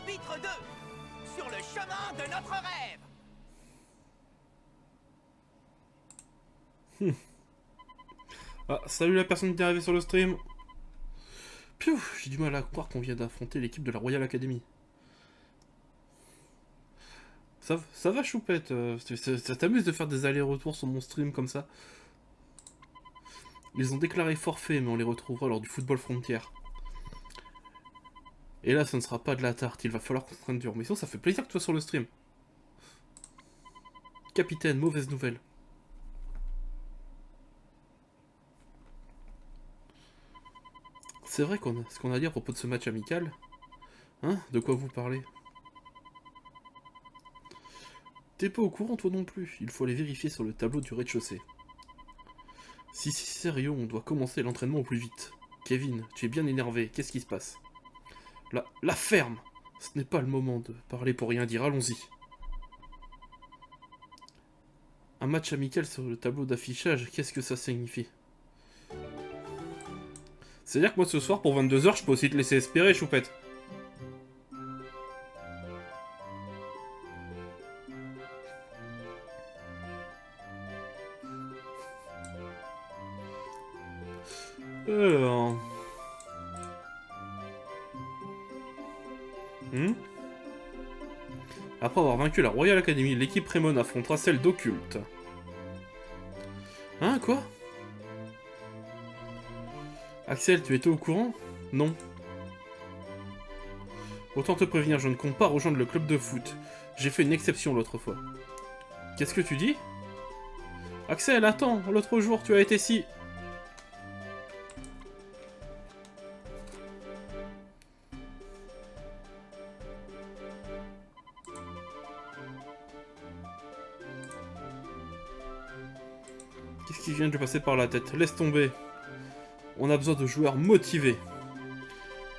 Chapitre 2. Sur le chemin de notre rêve. Ah, salut la personne qui est arrivée sur le stream. Piou, j'ai du mal à croire qu'on vient d'affronter l'équipe de la Royal Academy. Ça va, Choupette, ça t'amuse de faire des allers-retours sur mon stream comme ça. Ils ont déclaré forfait, mais on les retrouvera lors du football frontière. Et là, ce ne sera pas de la tarte, il va falloir qu'on prenne dur. Mais sinon, ça fait plaisir que tu sois sur le stream. Capitaine, mauvaise nouvelle. C'est vrai ce qu'on a dit à propos de ce match amical. Hein? De quoi vous parlez? T'es pas au courant toi non plus, il faut aller vérifier sur le tableau du rez-de-chaussée. Si c'est sérieux, on doit commencer l'entraînement au plus vite. Kevin, tu es bien énervé, qu'est-ce qui se passe? La ferme! Ce n'est pas le moment de parler pour rien dire, allons-y. Un match amical sur le tableau d'affichage, qu'est-ce que ça signifie? C'est-à-dire que moi ce soir, pour 22 h, je peux aussi te laisser espérer, Choupette. Alors... Après avoir vaincu la Royal Academy, l'équipe Raymond affrontera celle d'Occulte. Hein, quoi? Axel, tu étais au courant? Non. Autant te prévenir, je ne compte pas rejoindre le club de foot. J'ai fait une exception l'autre fois. Qu'est-ce que tu dis? Axel, attends, l'autre jour tu as été si... Qu'est-ce qui vient de lui passer par la tête? Laisse tomber. On a besoin de joueurs motivés.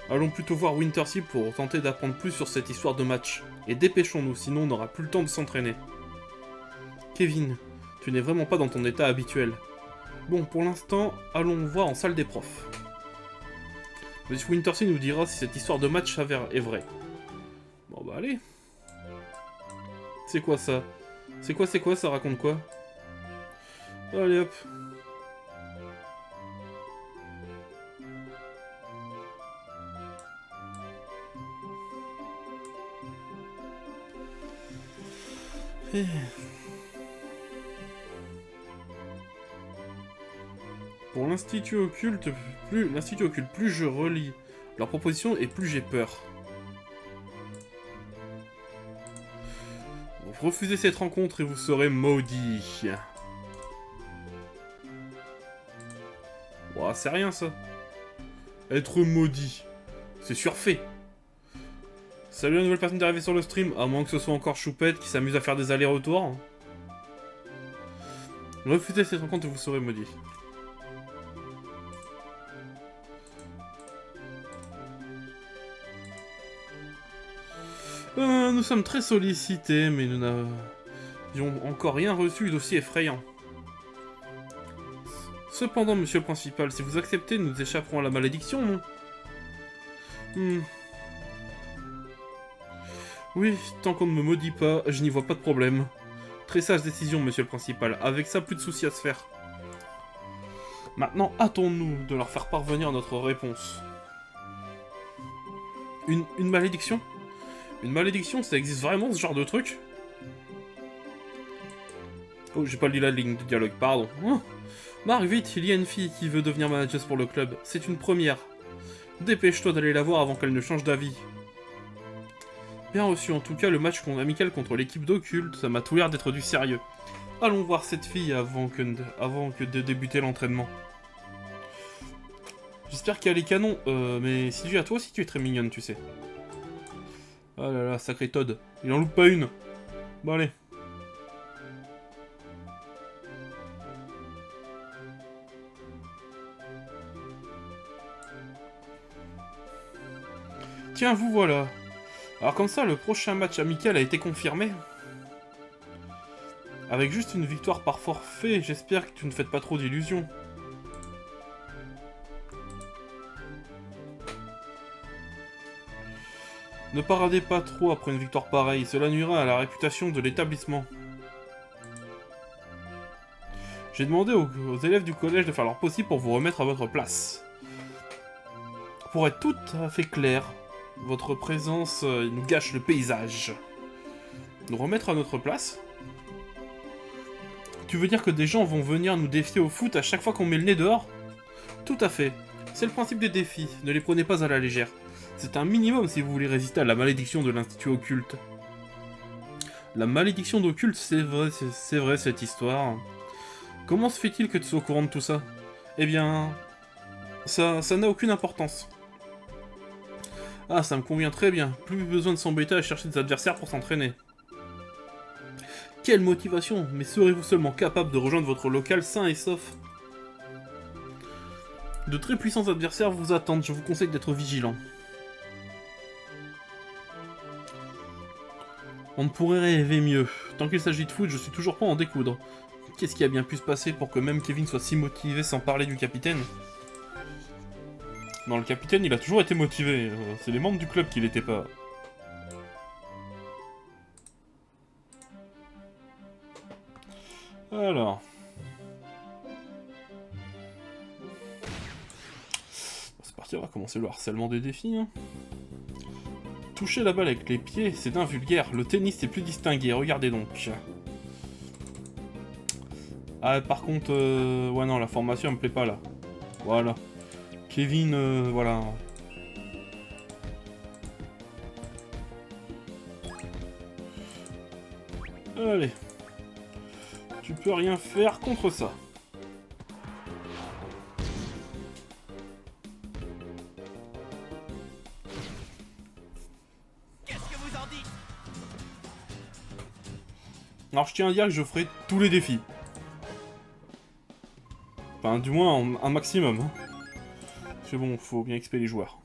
Allons plutôt voir Wintersea pour tenter d'apprendre plus sur cette histoire de match. Et dépêchons-nous, sinon on n'aura plus le temps de s'entraîner. Kevin, tu n'es vraiment pas dans ton état habituel. Bon, pour l'instant, allons voir en salle des profs. Monsieur Wintersea nous dira si cette histoire de match est vraie. Bon bah allez. C'est quoi ça? C'est quoi, ça raconte quoi? Allez hop. Pour l'Institut Occulte, plus je relis leurs propositions et plus j'ai peur. Vous refusez cette rencontre et vous serez maudit. Ouah, c'est rien ça. Être maudit. C'est surfait. Salut la nouvelle personne d'arriver sur le stream, à moins que ce soit encore Choupette qui s'amuse à faire des allers-retours. Refusez cette rencontre et vous serez maudit. Nous sommes très sollicités, mais nous n'avions encore rien reçu d'aussi effrayant. Cependant, monsieur le principal, si vous acceptez, nous échapperons à la malédiction, non? Oui, tant qu'on ne me maudit pas, je n'y vois pas de problème. Très sage décision, monsieur le principal. Avec ça, plus de soucis à se faire. Maintenant, hâtons-nous de leur faire parvenir notre réponse. Une malédiction? Une malédiction, ça existe vraiment, ce genre de truc? Oh, j'ai pas lu la ligne de dialogue, pardon. Oh. Marc, vite, il y a une fille qui veut devenir manager pour le club. C'est une première. Dépêche-toi d'aller la voir avant qu'elle ne change d'avis. Bien reçu, en tout cas, le match amical contre l'équipe d'Occulte, ça m'a tout l'air d'être du sérieux. Allons voir cette fille avant que de débuter l'entraînement. J'espère qu'il y a les canons, mais si à toi aussi tu es très mignonne, tu sais. Oh là là, sacré Todd. Il en loupe pas une. Bon, allez. Tiens, vous voilà. Alors comme ça, le prochain match amical a été confirmé. Avec juste une victoire par forfait, j'espère que tu ne fais pas trop d'illusions. Ne paradez pas trop après une victoire pareille, cela nuira à la réputation de l'établissement. J'ai demandé aux élèves du collège de faire leur possible pour vous remettre à votre place. Pour être tout à fait clair, votre présence nous gâche le paysage. Nous remettre à notre place? Tu veux dire que des gens vont venir nous défier au foot à chaque fois qu'on met le nez dehors? Tout à fait. C'est le principe des défis, ne les prenez pas à la légère. C'est un minimum si vous voulez résister à la malédiction de l'Institut Occulte. La malédiction d'Occulte, c'est vrai cette histoire. Comment se fait-il que tu sois au courant de tout ça? Eh bien... Ça n'a aucune importance. Ah, ça me convient très bien. Plus besoin de s'embêter à chercher des adversaires pour s'entraîner. Quelle motivation! Mais serez-vous seulement capable de rejoindre votre local sain et sauf? De très puissants adversaires vous attendent, je vous conseille d'être vigilant. On ne pourrait rêver mieux. Tant qu'il s'agit de foot, je suis toujours pas en découdre. Qu'est-ce qui a bien pu se passer pour que même Kevin soit si motivé sans parler du capitaine? Non, le capitaine, il a toujours été motivé. C'est les membres du club qui l'étaient pas. Alors... c'est parti, on va commencer le harcèlement des défis. Hein. Toucher la balle avec les pieds, c'est d'un vulgaire. Le tennis est plus distingué, regardez donc. Ah, par contre, ouais non, la formation elle me plaît pas là. Voilà. Kevin, voilà. Allez. Tu peux rien faire contre ça. Qu'est-ce que vous en dites? Alors je tiens à dire que je ferai tous les défis. Enfin, du moins un maximum. Hein. C'est bon, faut bien XP les joueurs.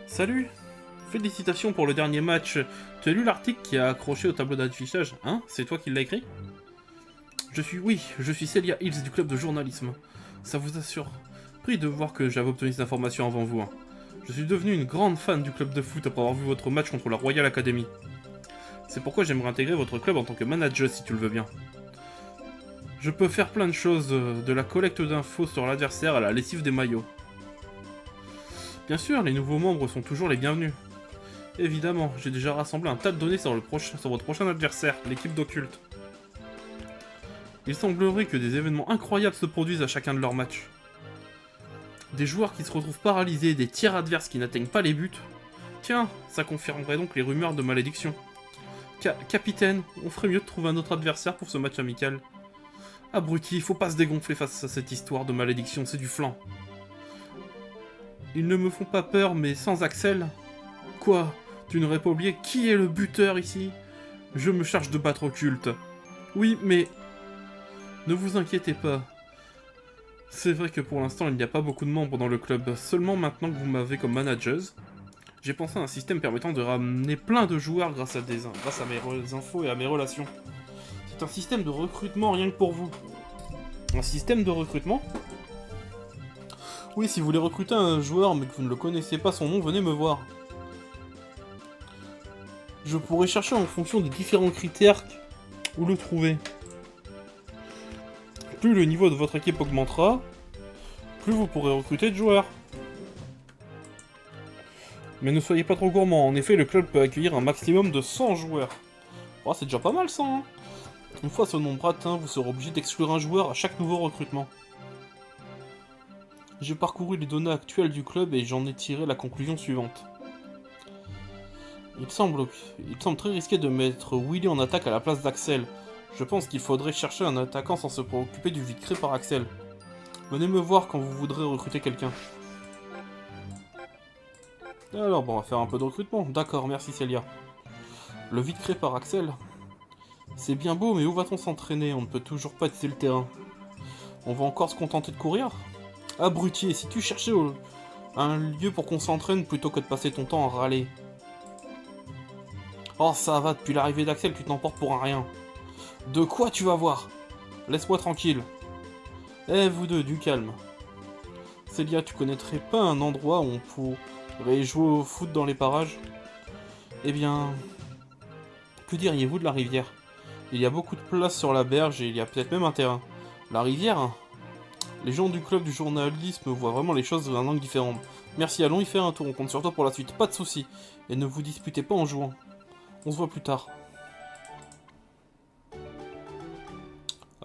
Salut! Félicitations pour le dernier match. Tu as lu l'article qui a accroché au tableau d'affichage, hein? C'est toi qui l'as écrit? Je suis Celia Hills du club de journalisme. Ça vous assure. Pris de voir que j'avais obtenu cette information avant vous. Hein. Je suis devenu une grande fan du club de foot après avoir vu votre match contre la Royal Academy. C'est pourquoi j'aimerais intégrer votre club en tant que manager si tu le veux bien. Je peux faire plein de choses, de la collecte d'infos sur l'adversaire à la lessive des maillots. Bien sûr, les nouveaux membres sont toujours les bienvenus. Évidemment, j'ai déjà rassemblé un tas de données sur votre prochain adversaire, l'équipe d'Occulte. Il semblerait que des événements incroyables se produisent à chacun de leurs matchs. Des joueurs qui se retrouvent paralysés, des tirs adverses qui n'atteignent pas les buts. Tiens, ça confirmerait donc les rumeurs de malédiction. Capitaine, on ferait mieux de trouver un autre adversaire pour ce match amical. Abruti, faut pas se dégonfler face à cette histoire de malédiction, c'est du flan. Ils ne me font pas peur, mais sans Axel... Quoi? Tu n'aurais pas oublié qui est le buteur ici? Je me charge de battre Occulte. Oui, mais... Ne vous inquiétez pas. C'est vrai que pour l'instant, il n'y a pas beaucoup de membres dans le club. Seulement maintenant que vous m'avez comme manageuse, j'ai pensé à un système permettant de ramener plein de joueurs grâce à mes infos et à mes relations. C'est un système de recrutement rien que pour vous. Un système de recrutement? Oui, si vous voulez recruter un joueur mais que vous ne le connaissez pas son nom, venez me voir. Je pourrais chercher en fonction des différents critères où le trouver. Plus le niveau de votre équipe augmentera, plus vous pourrez recruter de joueurs. Mais ne soyez pas trop gourmand, en effet le club peut accueillir un maximum de 100 joueurs. Oh, c'est déjà pas mal ça, hein. Une fois ce nombre atteint, vous serez obligé d'exclure un joueur à chaque nouveau recrutement. J'ai parcouru les données actuelles du club et j'en ai tiré la conclusion suivante. Il semble très risqué de mettre Willy en attaque à la place d'Axel. Je pense qu'il faudrait chercher un attaquant sans se préoccuper du vide créé par Axel. Venez me voir quand vous voudrez recruter quelqu'un. Alors bon, on va faire un peu de recrutement. D'accord, merci Celia. Le vide créé par Axel. C'est bien beau, mais où va-t-on s'entraîner? On ne peut toujours pas utiliser le terrain. On va encore se contenter de courir? Abruti, et si tu cherchais un lieu pour qu'on s'entraîne plutôt que de passer ton temps à râler? Oh, ça va, depuis l'arrivée d'Axel, tu t'emportes pour un rien. De quoi tu vas voir? Laisse-moi tranquille. Eh, vous deux, du calme. Célia, tu connaîtrais pas un endroit où on pourrait jouer au foot dans les parages? Eh bien... Que diriez-vous de la rivière? Il y a beaucoup de place sur la berge et il y a peut-être même un terrain. La rivière, hein? Les gens du club du journalisme voient vraiment les choses d'un angle différent. Merci, allons y faire un tour, on compte sur toi pour la suite, pas de soucis. Et ne vous disputez pas en jouant. On se voit plus tard.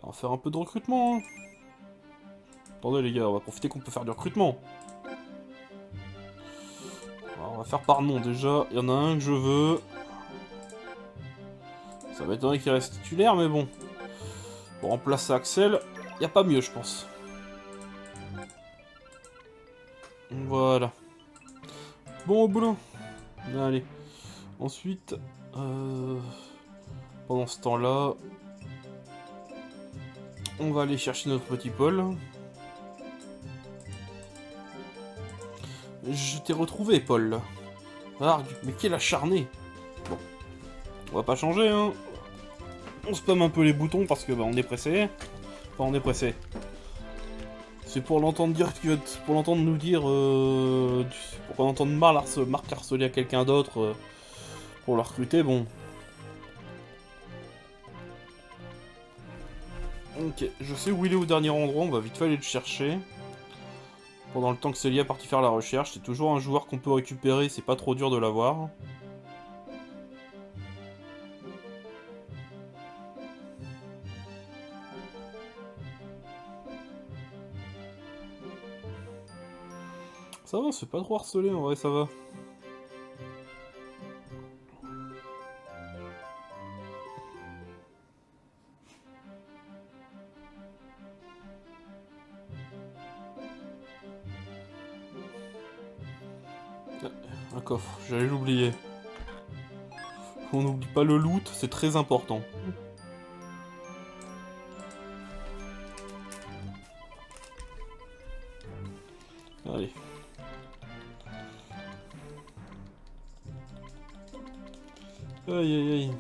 On va faire un peu de recrutement, hein. Attendez les gars, on va profiter qu'on peut faire du recrutement. Alors, on va faire par nom déjà, il y en a un que je veux. Ça va étonner qu'il reste titulaire, mais bon. Pour remplacer Axel, il n'y a pas mieux je pense. Voilà. Bon, au boulot. Allez. Ensuite, pendant ce temps-là, on va aller chercher notre petit Paul. Je t'ai retrouvé, Paul. Argue, mais quel acharné. Bon, on va pas changer, hein. On spamme un peu les boutons parce que bah, on est pressé. Enfin, on est pressé. C'est pour l'entendre dire, pour l'entendre nous dire, pour entendre Marc harceler à quelqu'un d'autre pour le recruter, bon. Ok, je sais où il est au dernier endroit, on va vite fait aller le chercher. Pendant le temps que Célia est partie faire la recherche, c'est toujours un joueur qu'on peut récupérer, c'est pas trop dur de l'avoir. Ça va, c'est pas trop harcelé en vrai, ça va. Un coffre, j'allais l'oublier. On n'oublie pas le loot, c'est très important. Allez. Aïe aïe aïe.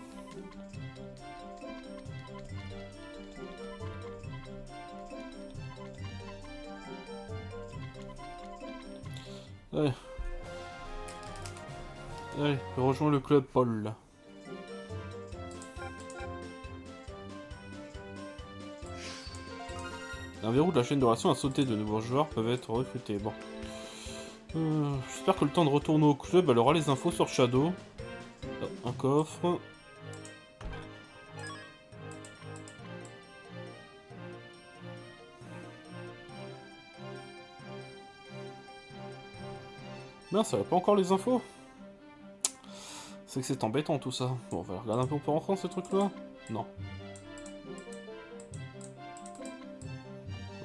Allez. Allez, rejoins le club, Paul. Un verrou de la chaîne de relation a sauté, de nouveaux joueurs peuvent être recrutés. Bon. J'espère que le temps de retourner au club, elle aura les infos sur Shadow. Un coffre. Non, ça va pas encore les infos. C'est que c'est embêtant tout ça. Bon, on va regarder un peu, on peut rentrer dans ce truc là. Non.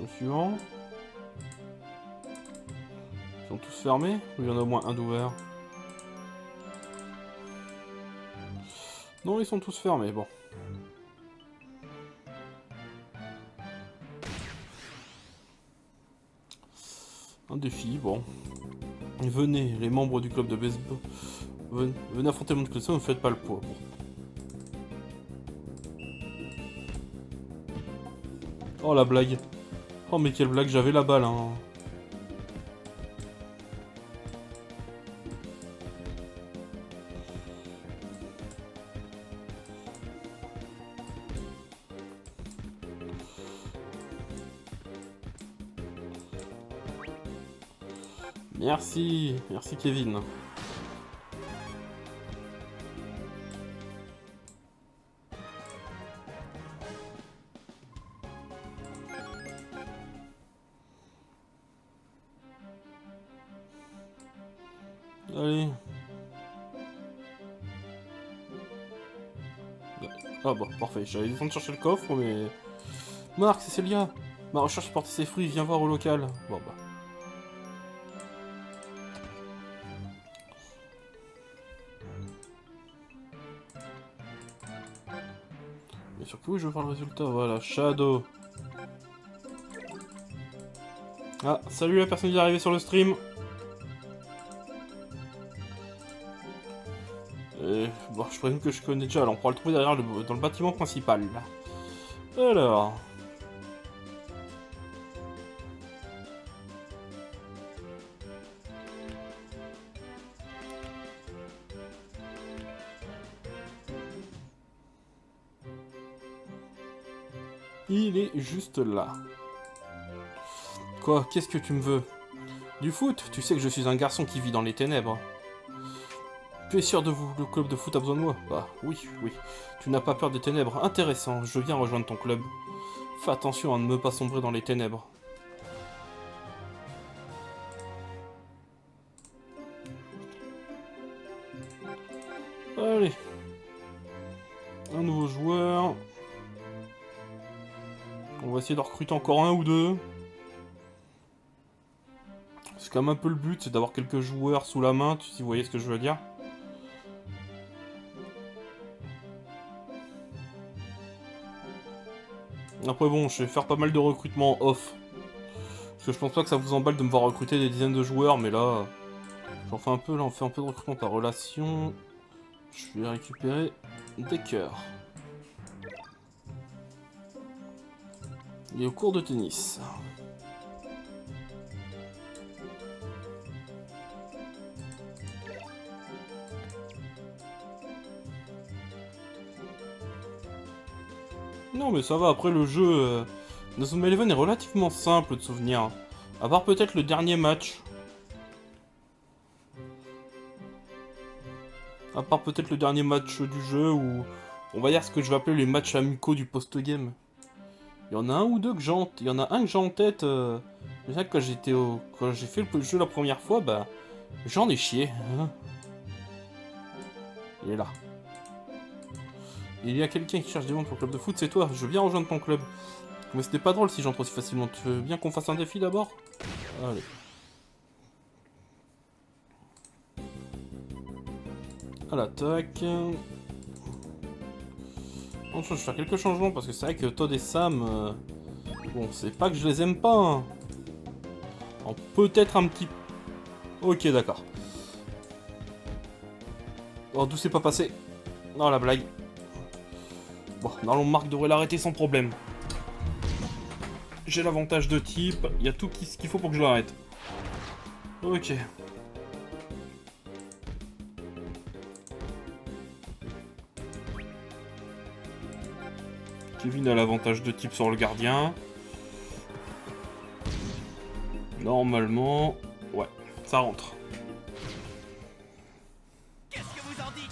Le suivant. Ils sont tous fermés? Ou il y en a au moins un d'ouvert? Non, ils sont tous fermés, bon. Un défi, bon. Venez, les membres du club de baseball. Venez affronter le monde Cresson, ne faites pas le poids. Oh la blague. Oh mais quelle blague, j'avais la balle, hein. Merci, merci Kevin. Allez. Ah bah, parfait. J'allais descendre chercher le coffre, mais... Marc, c'est Célia. Ma recherche porte ses fruits, viens voir au local. Bon bah. Mais surtout, je veux voir le résultat. Voilà, Shadow. Ah, salut la personne qui est arrivée sur le stream. Bon, je présume que je connais déjà, alors on pourra le trouver derrière dans le bâtiment principal. Alors... Il est juste là. Quoi? Qu'est-ce que tu me veux? Du foot? Tu sais que je suis un garçon qui vit dans les ténèbres. Tu es sûr de vous? Le club de foot a besoin de moi? Bah, oui, oui. Tu n'as pas peur des ténèbres? Intéressant, je viens rejoindre ton club. Fais attention à ne pas sombrer dans les ténèbres. Allez. Un nouveau joueur. On va essayer de recruter encore un ou deux. C'est quand même un peu le but, c'est d'avoir quelques joueurs sous la main, si vous voyez ce que je veux dire. Après bon, je vais faire pas mal de recrutements off. Parce que je pense pas que ça vous emballe de me voir recruter des dizaines de joueurs, mais là... J'en fais un peu, là on fait un peu de recrutement par relation. Je vais récupérer des cœurs. Il est au cours de tennis. Non mais ça va, après le jeu... Inazuma Eleven est relativement simple de souvenir. À part peut-être le dernier match. À part peut-être le dernier match du jeu où... On va dire ce que je vais appeler les matchs amicaux du post-game. Il y en a un ou deux que j'ai en... Il y en a un que j'ai en tête. C'est vrai que quand j'ai fait le jeu la première fois, bah... J'en ai chié. Hein. Il est là. Il y a quelqu'un qui cherche des membres pour le club de foot, c'est toi. Je viens rejoindre ton club. Mais c'était pas drôle si j'entre aussi facilement. Tu veux bien qu'on fasse un défi d'abord? Allez. À l'attaque. Bon, je vais faire quelques changements parce que c'est vrai que Todd et Sam... Bon, c'est pas que je les aime pas. Hein. Peut-être un petit... Ok, d'accord. Oh, d'où c'est pas passé? Non, la blague. Bon, normalement, Marc devrait l'arrêter sans problème. J'ai l'avantage de type, il y a tout ce qu'il faut pour que je l'arrête. Ok. Kevin a l'avantage de type sur le gardien. Normalement... Ouais, ça rentre. Qu'est-ce que vous en dites?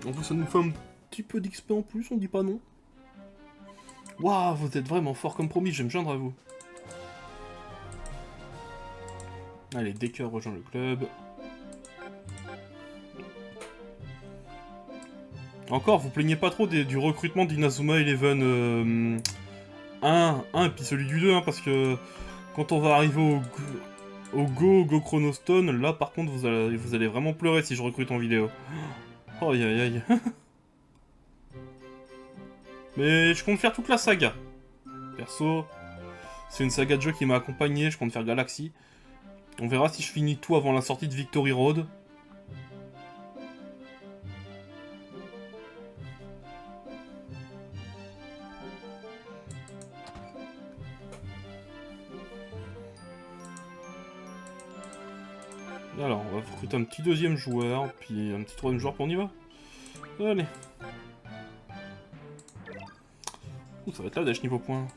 En plus, ça nous fait un petit peu d'XP en plus, on dit pas non. Waouh, vous êtes vraiment fort comme promis, je vais me joindre à vous. Allez, Decker rejoint le club. Encore, vous plaignez pas trop du recrutement d'Inazuma Eleven 1 et puis celui du 2, hein, parce que quand on va arriver au Go Chronostone, là par contre vous allez vraiment pleurer si je recrute en vidéo. Oh aïe aïe aïe. Mais je compte faire toute la saga. Perso, c'est une saga de jeu qui m'a accompagné, je compte faire Galaxy. On verra si je finis tout avant la sortie de Victory Road. Alors, on va recruter un petit deuxième joueur, puis un petit troisième joueur pour on y va. Allez. Ouh, ça va être la dèche niveau points.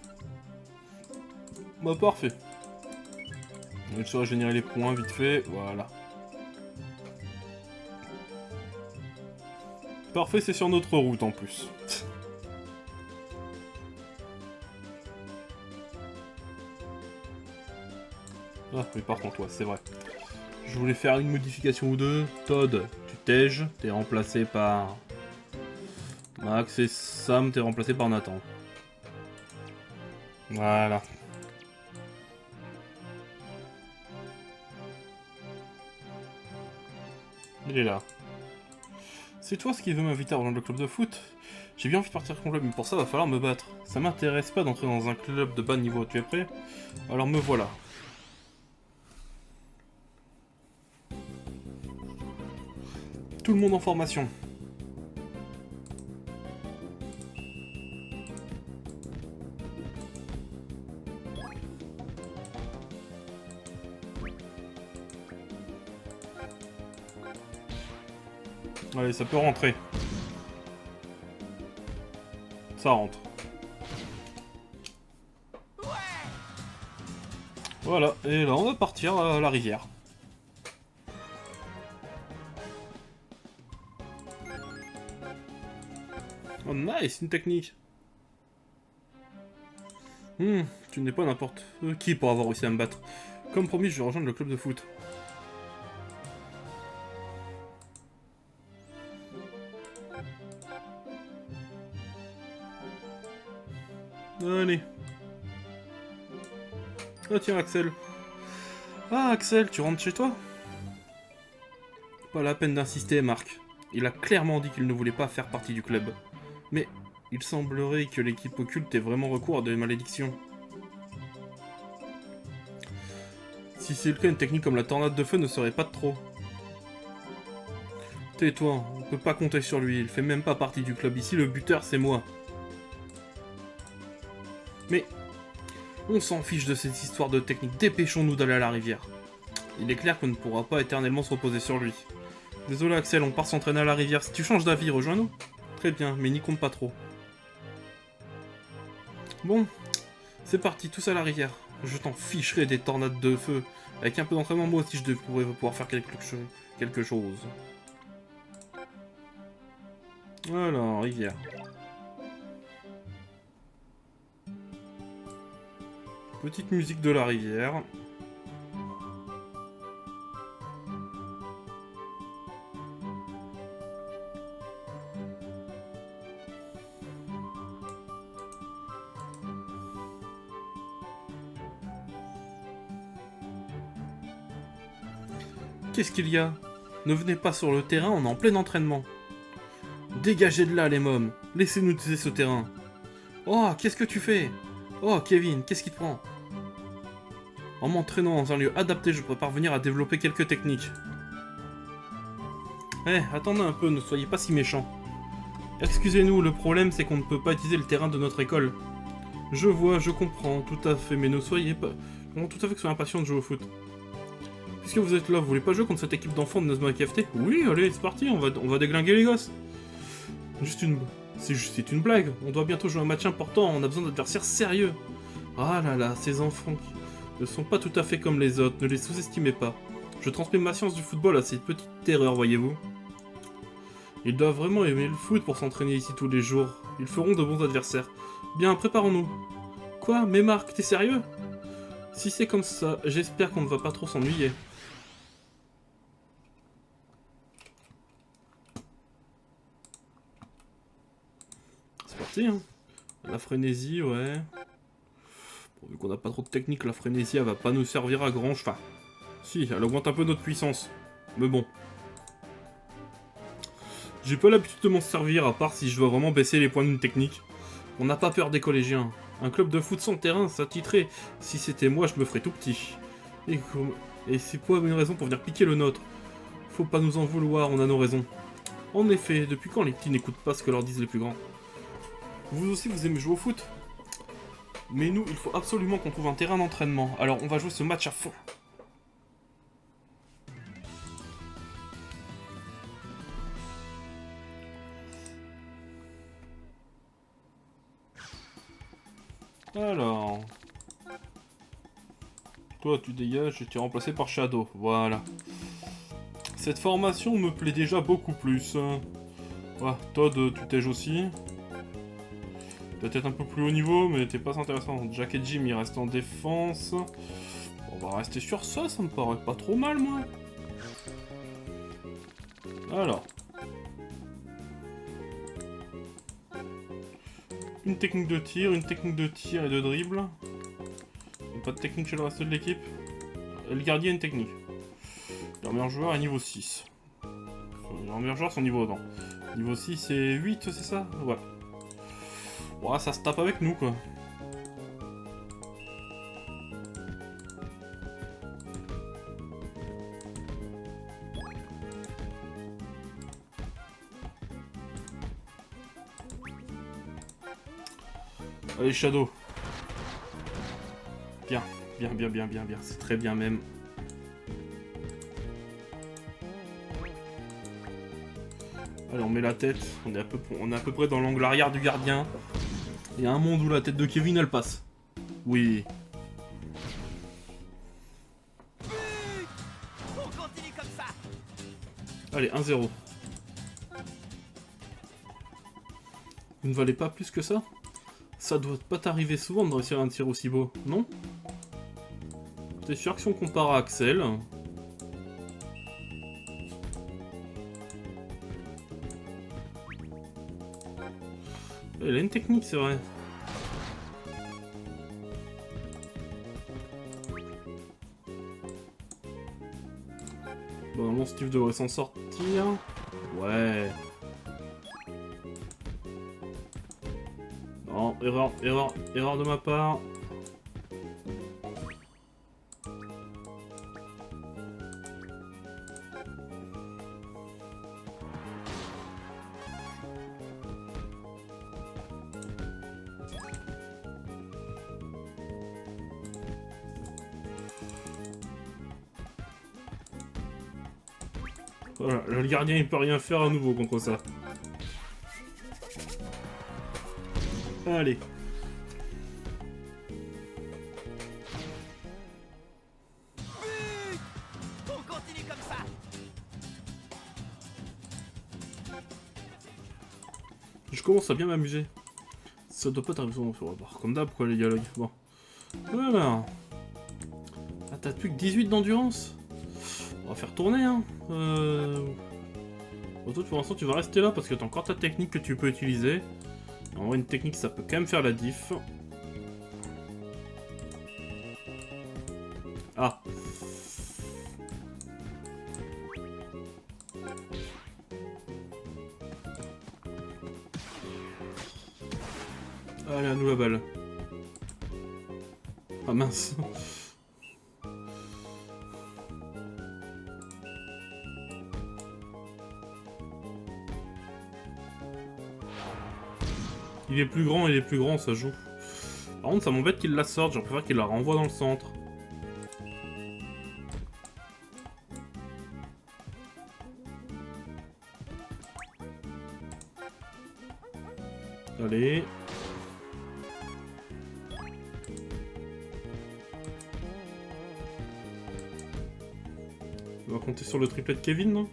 Bah parfait. On va juste régénérer les points vite fait, voilà. Parfait, c'est sur notre route en plus. Ah, mais par contre, ouais, c'est vrai. Je voulais faire une modification ou deux. Todd, tu tèges, t'es remplacé par... Max et Sam, t'es remplacé par Nathan. Voilà. Il est là. C'est toi ce qui veut m'inviter à rejoindre le club de foot? J'ai bien envie de partir contre le club, mais pour ça, va falloir me battre. Ça m'intéresse pas d'entrer dans un club de bas niveau, tu es prêt? Alors me voilà. Tout le monde en formation. Allez, ça peut rentrer. Ça rentre. Voilà, et là on va partir à la rivière. Oh nice, une technique. Tu n'es pas n'importe qui pour avoir réussi à me battre. Comme promis, je vais rejoindre le club de foot. Allez. Ah tiens Axel. Ah Axel, tu rentres chez toi? Pas la peine d'insister Marc. Il a clairement dit qu'il ne voulait pas faire partie du club. Mais il semblerait que l'équipe occulte ait vraiment recours à des malédictions. Si c'est le cas, une technique comme la tornade de feu ne serait pas de trop. Tais-toi, on peut pas compter sur lui, il fait même pas partie du club. Ici, le buteur, c'est moi. Mais on s'en fiche de cette histoire de technique, dépêchons-nous d'aller à la rivière. Il est clair qu'on ne pourra pas éternellement se reposer sur lui. Désolé Axel, on part s'entraîner à la rivière. Si tu changes d'avis, rejoins-nous. Très bien, mais n'y compte pas trop. Bon, c'est parti, tous à la rivière. Je t'en ficherai des tornades de feu. Avec un peu d'entraînement, moi aussi je pourrais pouvoir faire quelque chose. Alors, rivière. Petite musique de la rivière. Qu'est-ce qu'il y a? Ne venez pas sur le terrain, on est en plein entraînement. Dégagez de là, les mômes. Laissez-nous utiliser ce terrain. Oh, qu'est-ce que tu fais? Oh, Kevin, qu'est-ce qui te prend? En m'entraînant dans un lieu adapté, je pourrais parvenir à développer quelques techniques. Eh, attendez un peu, ne soyez pas si méchants. Excusez-nous, le problème c'est qu'on ne peut pas utiliser le terrain de notre école. Je vois, je comprends, tout à fait, mais ne soyez pas... Je comprends tout à fait que soyez impatient de jouer au foot. Puisque vous êtes là, vous voulez pas jouer contre cette équipe d'enfants de Nazma KFT? Oui, allez, c'est parti, on va déglinguer les gosses. C'est une blague, on doit bientôt jouer un match important, on a besoin d'adversaires sérieux. Ah là là, ces enfants qui ne sont pas tout à fait comme les autres, ne les sous-estimez pas. Je transmets ma science du football à ces petites terreurs, voyez-vous. Ils doivent vraiment aimer le foot pour s'entraîner ici tous les jours. Ils feront de bons adversaires. Bien, préparons-nous. Quoi? Mais Marc, t'es sérieux? Si c'est comme ça, j'espère qu'on ne va pas trop s'ennuyer. C'est parti, hein. La frénésie, ouais. Bon, vu qu'on n'a pas trop de technique, la frénésie, elle va pas nous servir à grand cheval. Si, elle augmente un peu notre puissance. Mais bon. J'ai pas l'habitude de m'en servir, à part si je dois vraiment baisser les points d'une technique. On n'a pas peur des collégiens. Un club de foot sans terrain, ça titrait. Si c'était moi, je me ferais tout petit. Et c'est pas une raison pour venir piquer le nôtre. Faut pas nous en vouloir, on a nos raisons. En effet, depuis quand les petits n'écoutent pas ce que leur disent les plus grands? Vous aussi, vous aimez jouer au foot? Mais nous, il faut absolument qu'on trouve un terrain d'entraînement. Alors, on va jouer ce match à fond. Alors... Toi, tu dégages et tu es remplacé par Shadow. Voilà. Cette formation me plaît déjà beaucoup plus. Ouais, Todd, tu t'aiges aussi. Peut-être un peu plus haut niveau, mais t'es pas intéressant. Jack et Jim, ils restent en défense. On va rester sur ça, ça me paraît pas trop mal, moi. Alors. Une technique de tir et de dribble. Pas de technique chez le reste de l'équipe. Le gardien a une technique. Leur meilleur joueur est niveau 6. Leurs meilleurs joueurs sont niveau 1. Niveau 6 et 8, c'est ça? Ouais. Ouais, ça se tape avec nous, quoi. Allez, Shadow. Bien, bien, bien, bien, bien, bien. C'est très bien même. Allez, on met la tête. On est à peu près dans l'angle arrière du gardien. Il y a un monde où la tête de Kevin, elle passe. Oui. On continue comme ça. Allez, 1-0. Vous ne valez pas plus que ça? Ça doit pas t'arriver souvent de réussir un tir aussi beau, non? T'es sûr que si on compare à Axel... Elle a une technique, c'est vrai. Bon, normalement, Steve devrait s'en sortir. Ouais. Non, erreur de ma part. Voilà, le gardien il peut rien faire à nouveau contre ça. Allez. On continue comme ça. Je commence à bien m'amuser. Ça doit pas t'arriver souvent sur la barre. Comme d'hab quoi les dialogues. Bon. Voilà. Ah t'as plus que 18 d'endurance. On va faire tourner hein. Bon, toi pour l'instant tu vas rester là parce que t'as encore ta technique que tu peux utiliser. En vrai une technique ça peut quand même faire la diff. Ah. Allez, à nous la balle. Ah mince. Il est plus grand, ça joue. Par contre, ça m'embête qu'il la sorte, j'en préfère qu'il la renvoie dans le centre. Allez. On va compter sur le triplet de Kevin, non?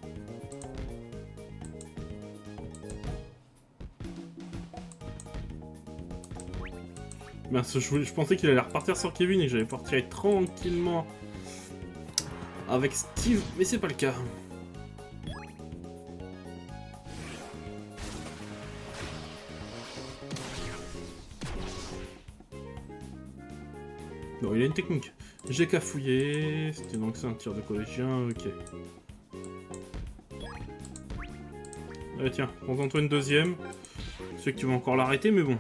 Mince, je pensais qu'il allait repartir sur Kevin et que j'allais pouvoir tirer tranquillement avec Steve, mais c'est pas le cas. Bon, il a une technique. J'ai cafouillé. C'était donc ça un tir de collégien, ok. Allez tiens, prends-en toi une deuxième. Je sais que tu vas encore l'arrêter, mais bon.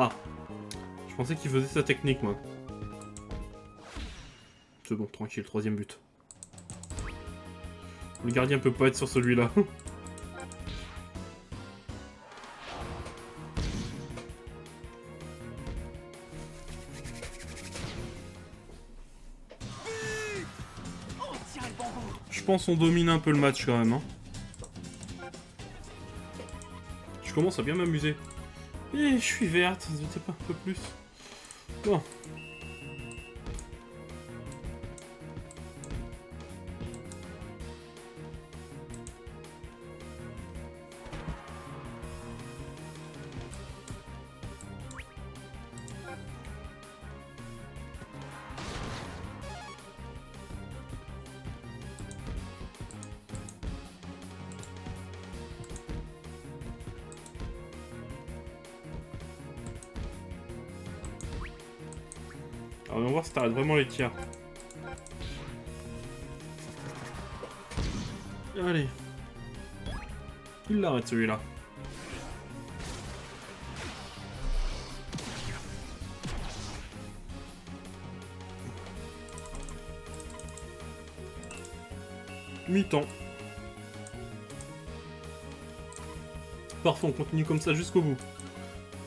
Ah. Je pensais qu'il faisait sa technique, moi. C'est bon, tranquille, troisième but. Le gardien peut pas être sur celui-là. Je pense qu'on domine un peu le match quand même. Hein. Je commence à bien m'amuser. Et je suis verte, je sais pas, un peu plus. Bon. Alors, on va voir si t'arrêtes vraiment les tirs. Allez. Il l'arrête celui-là. Mi-temps. Parfait, on continue comme ça jusqu'au bout.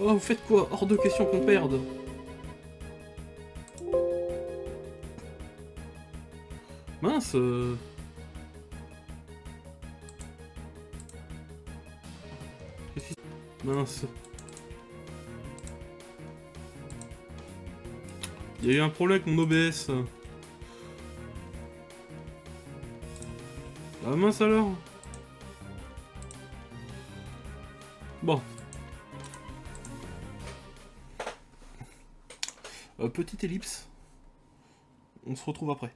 Oh, vous faites quoi? Hors de question qu'on perde. Mince. Mince. Il y a eu un problème avec mon OBS. Ah mince alors. Bon. Petite ellipse. On se retrouve après.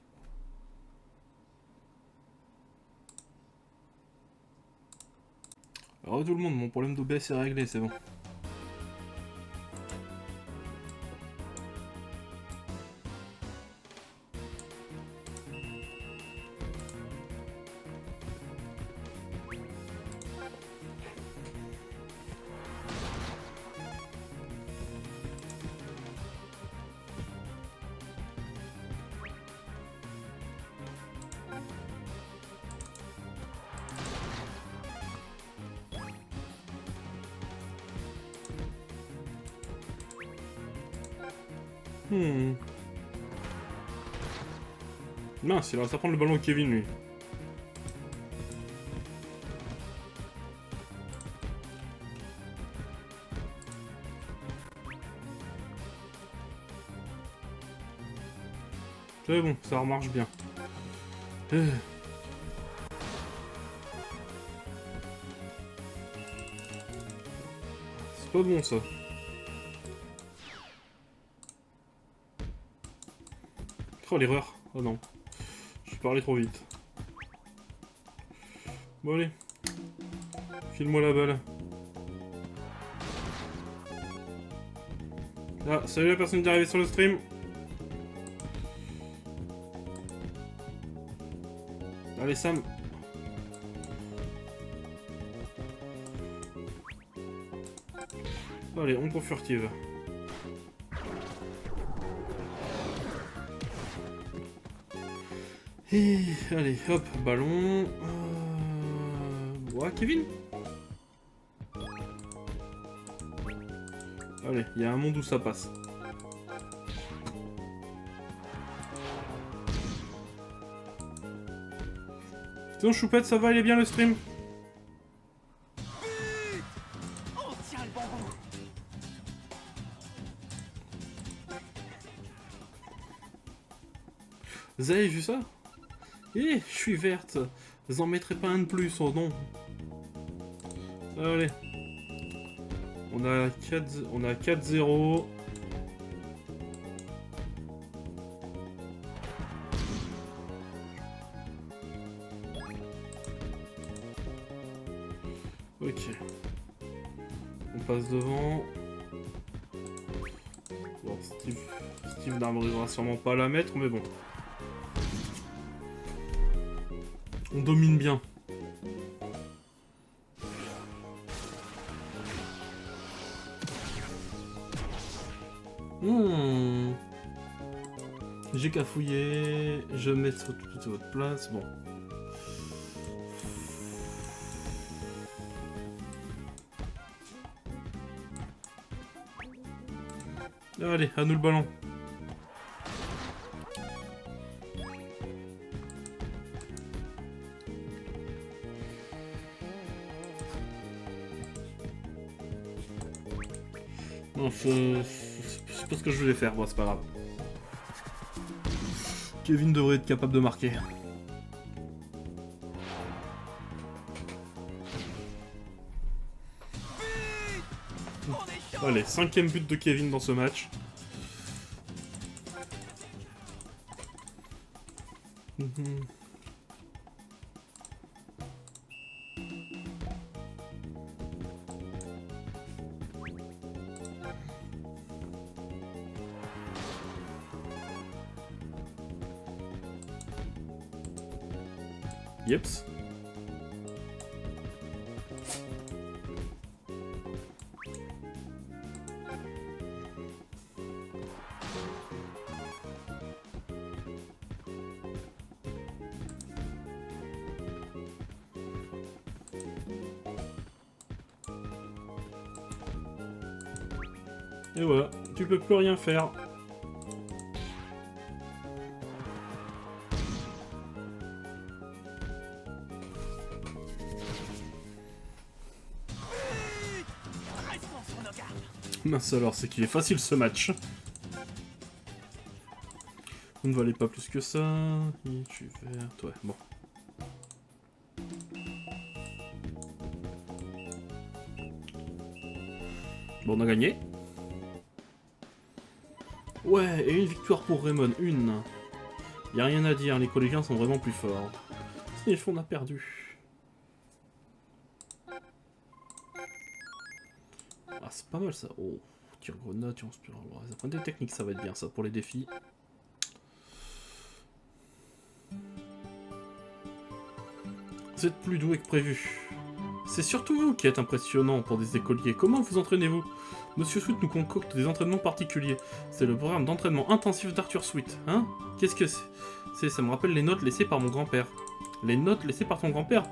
Alors tout le monde, mon problème d'OBS est réglé, c'est bon. Mince, il va à prendre le ballon au Kevin, lui. C'est bon, ça remarche bien. C'est pas bon, ça. Oh, l'erreur. Oh non. Je parlais trop vite. Bon, allez. File-moi la balle. Ah, salut la personne qui est arrivée sur le stream. Allez, Sam. Allez, on court furtive. Et allez, hop, ballon. Ouais, Kevin. Allez, il y a un monde où ça passe. Sinon, Choupette, ça va, il est bien le stream? On tient le bon bout. Vous avez vu ça? Eh, je suis verte. Vous en mettrez pas un de plus, oh non. Allez. On a 4-0. Ok. On passe devant. Bon, Steve n'arrivera sûrement pas à la mettre, mais bon. On domine bien. J'ai cafouillé. Je vais mettre toute votre place. Bon. Allez, à nous le ballon. Non, c'est pas ce que je voulais faire, bon, c'est pas grave. Kevin devrait être capable de marquer. Allez, 5e but de Kevin dans ce match. Yeps. Et voilà, tu peux plus rien faire. Restons sur nos gardes. Mince alors, c'est qu'il est facile ce match. Vous ne valez pas plus que ça. Et tu verres. Toi, bon. Bon, on a gagné. Ouais, et une victoire pour Raymond, une. Y a rien à dire, les collégiens sont vraiment plus forts. Et on a perdu. Ah, c'est pas mal ça. Oh, tir grenade, tir en spirale. Ça prend des techniques, ça va être bien ça pour les défis. Vous êtes plus doué que prévu. C'est surtout vous qui êtes impressionnant pour des écoliers. Comment vous entraînez-vous? Monsieur Sweet nous concocte des entraînements particuliers. C'est le programme d'entraînement intensif d'Arthur Sweet. Hein? Qu'est-ce que c'est? Ça me rappelle les notes laissées par mon grand-père. Les notes laissées par ton grand-père?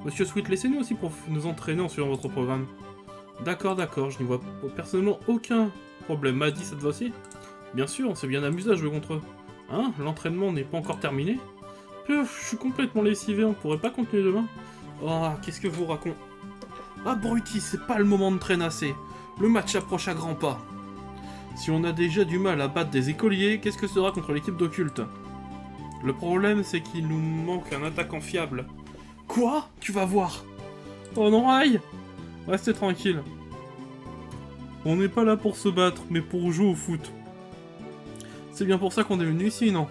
Monsieur Sweet, laissez-nous aussi pour nous entraîner en suivant votre programme. D'accord, d'accord, je n'y vois personnellement aucun problème. Maddy, ça te va aussi? Bien sûr, on s'est bien amusé à jouer contre eux. Hein? L'entraînement n'est pas encore terminé? Puf, je suis complètement lessivé, on pourrait pas continuer demain? Oh, qu'est-ce que vous racontez? Abruti, c'est pas le moment de traînasser. Le match approche à grands pas. Si on a déjà du mal à battre des écoliers, qu'est-ce que ce sera contre l'équipe d'Occulte? Le problème, c'est qu'il nous manque un attaquant fiable. Quoi? Tu vas voir. Oh non, aïe! Restez tranquille. On n'est pas là pour se battre, mais pour jouer au foot. C'est bien pour ça qu'on est venu ici, non?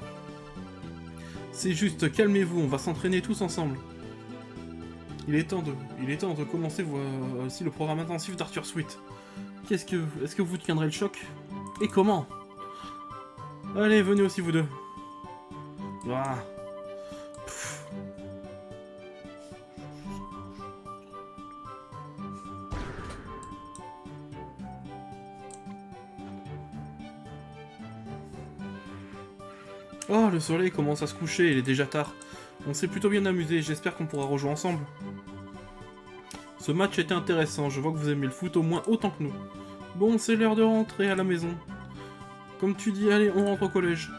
C'est juste, calmez-vous, on va s'entraîner tous ensemble. Il est temps de commencer voici le programme intensif d'Arthur Sweet. Est-ce que vous tiendrez le choc? Et comment? Allez, venez aussi vous deux. Ah. Oh, le soleil commence à se coucher, il est déjà tard. On s'est plutôt bien amusé, j'espère qu'on pourra rejouer ensemble. Ce match était intéressant, je vois que vous aimez le foot au moins autant que nous. Bon, c'est l'heure de rentrer à la maison. Comme tu dis, allez, on rentre au collège.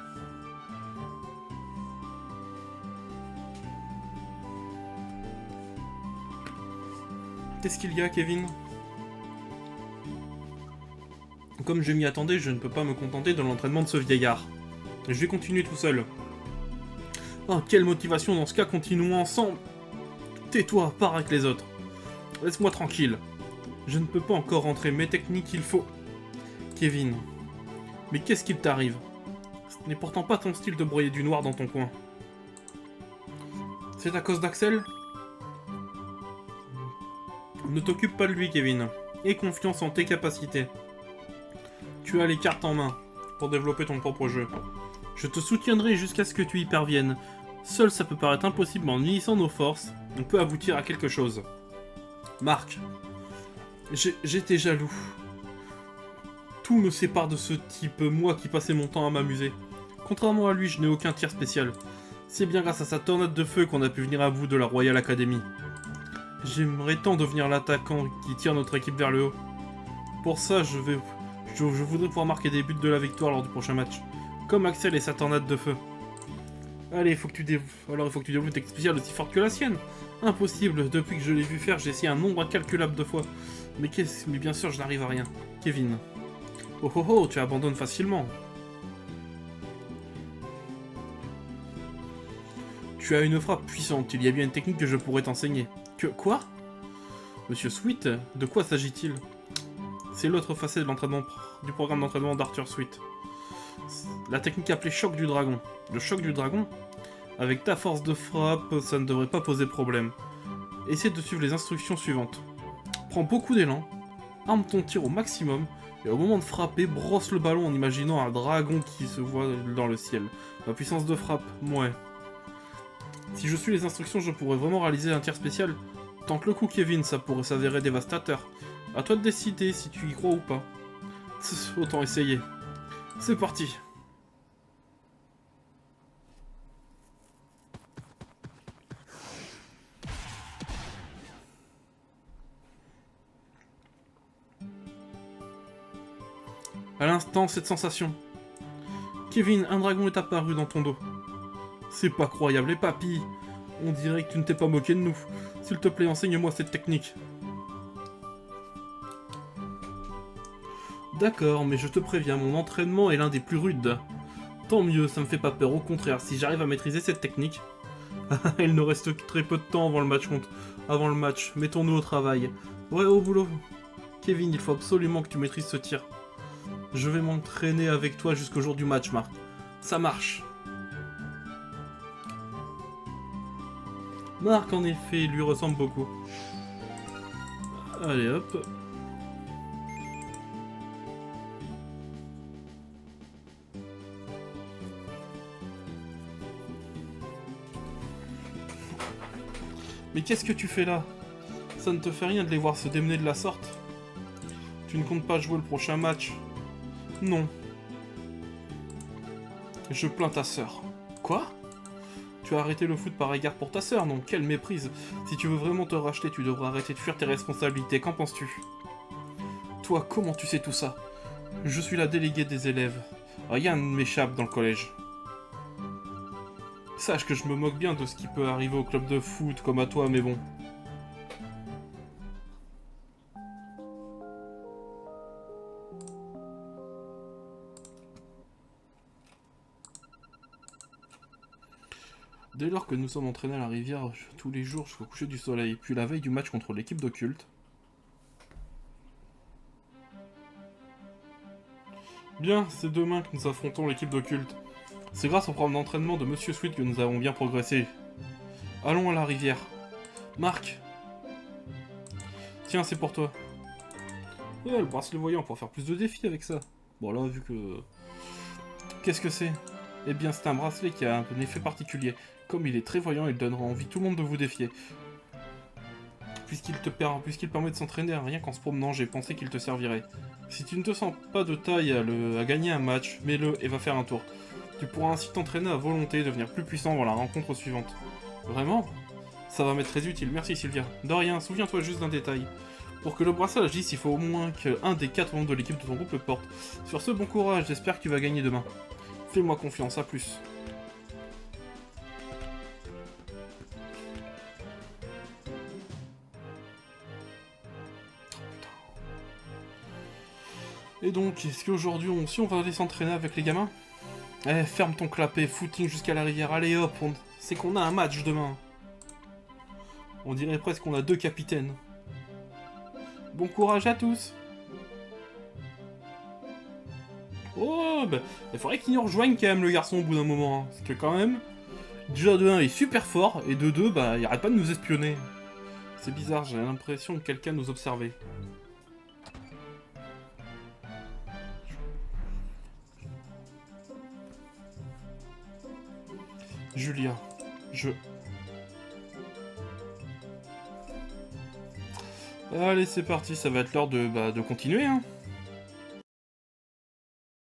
Qu'est-ce qu'il y a, Kevin? Comme je m'y attendais, je ne peux pas me contenter de l'entraînement de ce vieillard. Je vais continuer tout seul. Oh, quelle motivation dans ce cas, continuons ensemble. Tais-toi, pars avec les autres. Laisse-moi tranquille. Je ne peux pas encore rentrer mes techniques, il faut... Kevin. Mais qu'est-ce qu'il t'arrive? Ce n'est pourtant pas ton style de broyer du noir dans ton coin. C'est à cause d'Axel? Ne t'occupe pas de lui, Kevin. Aie confiance en tes capacités. Tu as les cartes en main pour développer ton propre jeu. Je te soutiendrai jusqu'à ce que tu y parviennes. Seul ça peut paraître impossible, mais en unissant nos forces, on peut aboutir à quelque chose. Marc, j'étais jaloux. Tout me sépare de ce type, moi qui passais mon temps à m'amuser. Contrairement à lui, je n'ai aucun tir spécial. C'est bien grâce à sa tornade de feu qu'on a pu venir à bout de la Royal Academy. J'aimerais tant devenir l'attaquant qui tire notre équipe vers le haut. Pour ça, je voudrais pouvoir marquer des buts de la victoire lors du prochain match. Comme Axel et sa tornade de feu. Allez, il faut que tu développes une technique spéciale aussi forte que la sienne. Impossible, depuis que je l'ai vu faire, j'ai essayé un nombre incalculable de fois. Mais bien sûr, je n'arrive à rien. Kevin. Oh oh oh, tu abandonnes facilement. Tu as une frappe puissante, il y a bien une technique que je pourrais t'enseigner. Quoi? Monsieur Sweet, de quoi s'agit-il? C'est l'autre facette de l'entraînement du programme d'entraînement d'Arthur Sweet. La technique appelée choc du dragon. Le choc du dragon? Avec ta force de frappe, ça ne devrait pas poser problème. Essaie de suivre les instructions suivantes. Prends beaucoup d'élan, arme ton tir au maximum, et au moment de frapper, brosse le ballon en imaginant un dragon qui se voit dans le ciel. La puissance de frappe, ouais. Si je suis les instructions, je pourrais vraiment réaliser un tir spécial. Tente le coup, Kevin, ça pourrait s'avérer dévastateur. À toi de décider si tu y crois ou pas. Autant essayer. C'est parti. À l'instant, cette sensation. Kevin, un dragon est apparu dans ton dos. C'est pas croyable, et papy, on dirait que tu ne t'es pas moqué de nous. S'il te plaît, enseigne-moi cette technique. D'accord, mais je te préviens, mon entraînement est l'un des plus rudes. Tant mieux, ça me fait pas peur, au contraire, si j'arrive à maîtriser cette technique... Il nous reste très peu de temps avant le match, mettons-nous au travail. Ouais, au boulot. Kevin, il faut absolument que tu maîtrises ce tir. Je vais m'entraîner avec toi jusqu'au jour du match, Marc. Ça marche. Marc, en effet, lui ressemble beaucoup. Allez, hop. Mais qu'est-ce que tu fais là? Ça ne te fait rien de les voir se démener de la sorte? Tu ne comptes pas jouer le prochain match? Non. Je plains ta sœur. Quoi? Tu as arrêté le foot par égard pour ta sœur, non? Quelle méprise! Si tu veux vraiment te racheter, tu devrais arrêter de fuir tes responsabilités. Qu'en penses-tu? Toi, comment tu sais tout ça? Je suis la déléguée des élèves. Rien ne m'échappe dans le collège. Sache que je me moque bien de ce qui peut arriver au club de foot comme à toi, mais bon. Dès lors que nous sommes entraînés à la rivière tous les jours jusqu'au coucher du soleil, puis la veille du match contre l'équipe d'occulte. Bien, c'est demain que nous affrontons l'équipe d'occulte. C'est grâce au programme d'entraînement de Monsieur Sweet que nous avons bien progressé. Allons à la rivière. Marc. Tiens, c'est pour toi. Ouais, le bracelet voyant, on pourra faire plus de défis avec ça. Bon là, vu que... Qu'est-ce que c'est? Eh bien, c'est un bracelet qui a un effet particulier. Comme il est très voyant, il donnera envie tout le monde de vous défier. Puisqu'il permet de s'entraîner à rien qu'en se promenant, j'ai pensé qu'il te servirait. Si tu ne te sens pas de taille à gagner un match, mets-le et va faire un tour. Tu pourras ainsi t'entraîner à volonté et devenir plus puissant avant la rencontre suivante. Vraiment? Ça va m'être très utile, merci Sylvia. De rien, souviens-toi juste d'un détail. Pour que le bracelet agisse, il faut au moins qu'un des 4 membres de l'équipe de ton groupe le porte. Sur ce, bon courage, j'espère que tu vas gagner demain. Fais-moi confiance, à plus. Et donc, est-ce qu'aujourd'hui, si on va aller s'entraîner avec les gamins? Eh, ferme ton clapet, footing jusqu'à la rivière, allez hop, c'est qu'on a un match demain. On dirait presque qu'on a 2 capitaines. Bon courage à tous. Oh, bah, il faudrait qu'il nous rejoigne quand même le garçon au bout d'un moment. Hein. Parce que quand même, déjà de 1 il est super fort, et de 2, bah, il arrête pas de nous espionner. C'est bizarre, j'ai l'impression que quelqu'un nous observait. Julia, Allez, c'est parti, ça va être l'heure de continuer, hein.